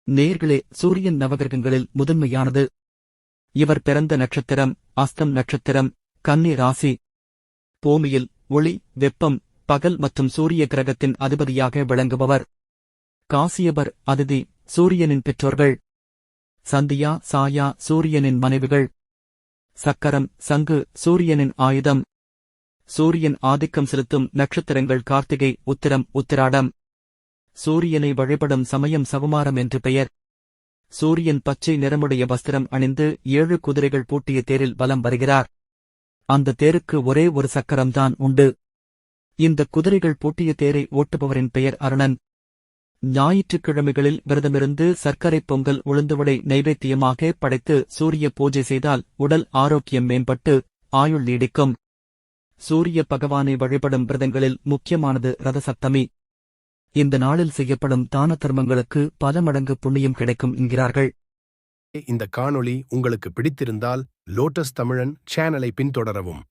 நேர்களே, சூரியன் நவகிரகங்களில் முதன்மையானது. இவர் பிறந்த நட்சத்திரம் அஸ்தம் நட்சத்திரம், கன்னி ராசி. பூமியில் ஒளி, வெப்பம், பகல் மற்றும் சூரிய கிரகத்தின் அதிபதியாக விளங்குபவர். காசியபர், அதிதி சூரியனின் பெற்றோர்கள். சந்தியா, சாயா சூரியனின் மனைவிகள். சக்கரம், சங்கு சூரியனின் ஆயுதம். சூரியன் ஆதிக்கம் செலுத்தும் நட்சத்திரங்கள் கார்த்திகை, உத்திரம், உத்திராடம். சூரியனை வழிபடும் சமயம் சகுமாரம் என்று பெயர். சூரியன் பச்சை நிறமுடைய வஸ்திரம் அணிந்து 7 குதிரைகள் பூட்டிய தேரில் வலம் வருகிறார். அந்த தேருக்கு ஒரே ஒரு சக்கரம்தான் உண்டு. இந்த குதிரைகள் பூட்டிய தேரை ஓட்டுபவரின் பெயர் அருணன். ஞாயிற்றுக்கிழமைகளில் விரதமிருந்து சர்க்கரை பொங்கல் உளுந்துவடை நைவேத்தியமாக படைத்து சூரிய பூஜை செய்தால் உடல் ஆரோக்கியம் மேம்பட்டு ஆயுள் நீடிக்கும். சூரிய பகவானை வழிபடும் விரதங்களில் முக்கியமானது ரத சப்தமி. இந்த நாளில் செய்யப்படும் தான தர்மங்களுக்கு பல மடங்கு புண்ணியம் கிடைக்கும் என்கிறார்கள். இந்த காணொளி உங்களுக்கு பிடித்திருந்தால் லோட்டஸ் தமிழன் சேனலை பின்தொடரவும்.